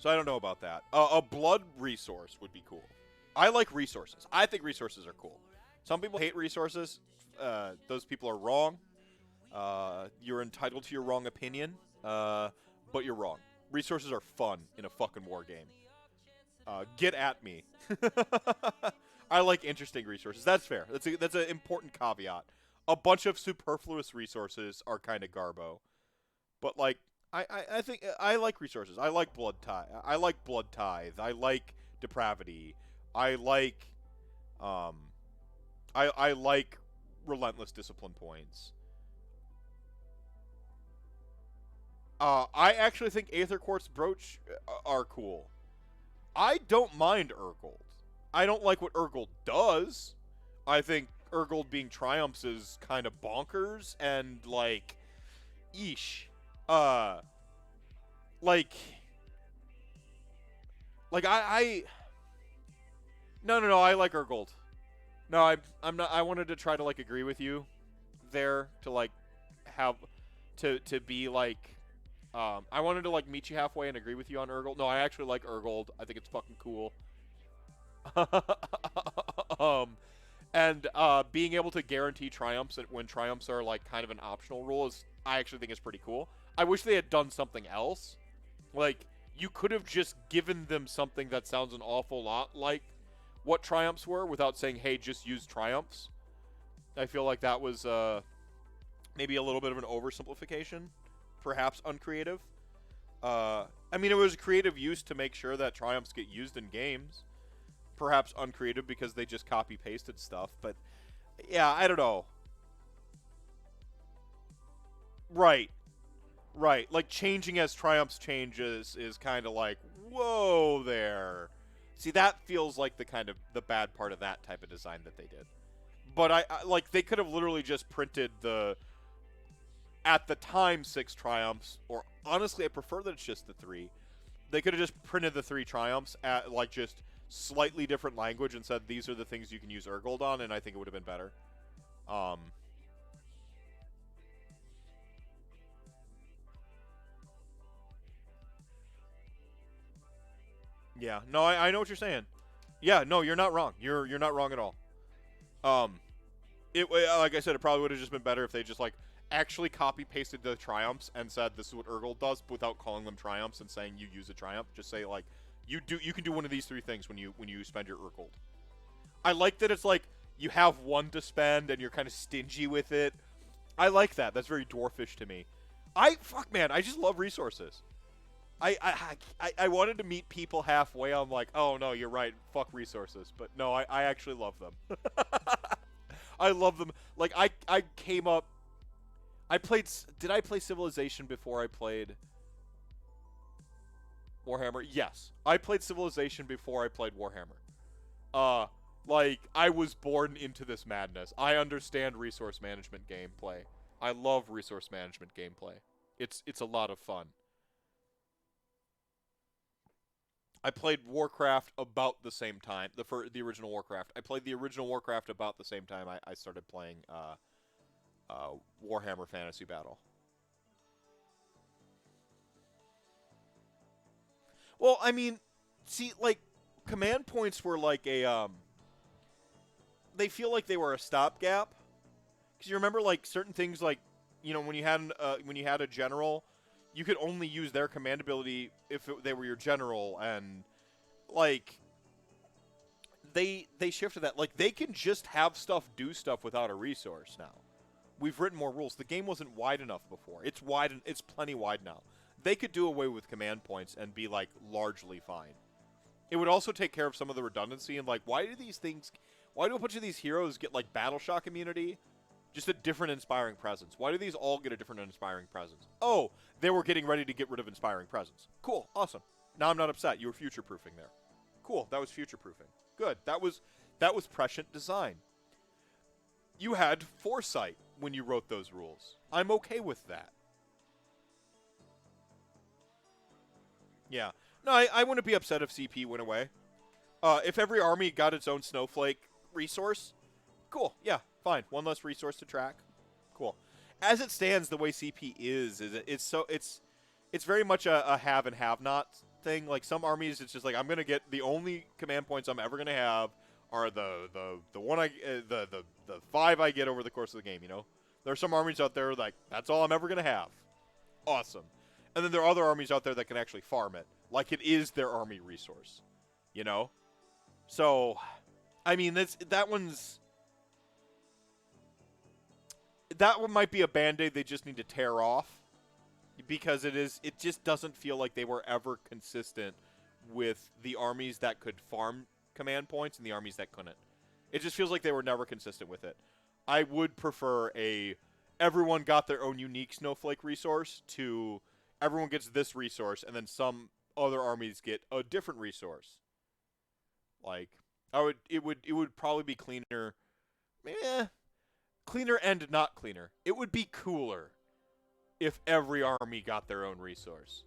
So I don't know about that. A blood resource would be cool. I like resources. I think resources are cool. Some people hate resources. Those people are wrong. You're entitled to your wrong opinion, but you're wrong. Resources are fun in a fucking war game. Get at me. I like interesting resources. That's fair. That's an important caveat. A bunch of superfluous resources are kind of garbo. But, like, I think I like resources. I like blood tithe. I like blood tithe. I like depravity. I like I like relentless discipline points. I actually think Aether Quartz Brooch are cool. I don't mind Urgold. I don't like what Urgold does. I think Urgold being Triumphs is kind of bonkers and, like, eesh. Like I no, I like Urgold. No, I'm not. I wanted to try to, like, agree with you there to, like, have to be like. I wanted to, like, meet you halfway and agree with you on Urgold. No, I actually like Urgold. I think it's fucking cool. And being able to guarantee triumphs when triumphs are, like, kind of an optional rule I actually think is pretty cool. I wish they had done something else. Like, you could have just given them something that sounds an awful lot like what triumphs were without saying, hey, just use triumphs. I feel like that was maybe a little bit of an oversimplification. Perhaps uncreative. I mean, it was creative use to make sure that triumphs get used in games. Perhaps uncreative because they just copy-pasted stuff. But, yeah, I don't know. Right. Right. Like, changing as triumphs changes is kind of like, whoa there. See, that feels like the bad part of that type of design that they did. But I like, they could have literally just printed the, at the time, 6 triumphs, or honestly, I prefer that it's just the 3. They could have just printed the 3 triumphs at, like, just slightly different language and said, these are the things you can use Urgold on, and I think it would have been better. Yeah, no, I know what you're saying. Yeah, no, you're not wrong. You're not wrong at all. Like I said, it probably would have just been better if they just, like, actually copy-pasted the triumphs and said this is what Urgold does without calling them triumphs and saying you use a triumph. Just say, like, you can do one of these 3 things when you spend your Urgold. I like that it's like you have 1 to spend and you're kind of stingy with it. I like that. That's very dwarfish to me. Fuck, man, I just love resources. I wanted to meet people halfway on, like, oh no, you're right, fuck resources. But no, I actually love them. I love them. Like, I came up, did I play Civilization before I played Warhammer? Yes. I played Civilization before I played Warhammer. Like, I was born into this madness. I understand resource management gameplay. I love resource management gameplay. It's a lot of fun. I played Warcraft about the same time, the original Warcraft. I played the original Warcraft about the same time I started playing Warhammer Fantasy Battle. Well, I mean, see, like, command points were like a, they feel like they were a stopgap. Because you remember, like, certain things, like, you know, when you had a general, you could only use their command ability if they were your general, and, like, they shifted that. Like, they can just have stuff do stuff without a resource now. We've written more rules. The game wasn't wide enough before. It's wide, and it's plenty wide now. They could do away with command points and be, like, largely fine. It would also take care of some of the redundancy and, like, why do a bunch of these heroes get, like, battle shock immunity? Just a different inspiring presence. Why do these all get a different inspiring presence? Oh, they were getting ready to get rid of inspiring presence. Cool, awesome. Now I'm not upset. You were future-proofing there. Cool, that was future-proofing. Good. That was prescient design. You had foresight when you wrote those rules. I'm okay with that. Yeah. No, I wouldn't be upset if CP went away. If every army got its own snowflake resource, cool. Yeah, fine. 1 less resource to track. Cool. As it stands, the way CP is it's very much a have and have not thing. Like some armies, it's just like I'm gonna get the only command points I'm ever gonna have are the one the 5 I get over the course of the game. You know, there are some armies out there like that's all I'm ever gonna have. Awesome. And then there are other armies out there that can actually farm it, like it is their army resource. You know, so I mean that one might be a band-aid they just need to tear off. Because it just doesn't feel like they were ever consistent with the armies that could farm command points and the armies that couldn't. It just feels like they were never consistent with it. I would prefer everyone got their own unique snowflake resource to everyone gets this resource and then some other armies get a different resource. Like it would probably be cleaner. Cleaner and not cleaner. It would be cooler if every army got their own resource.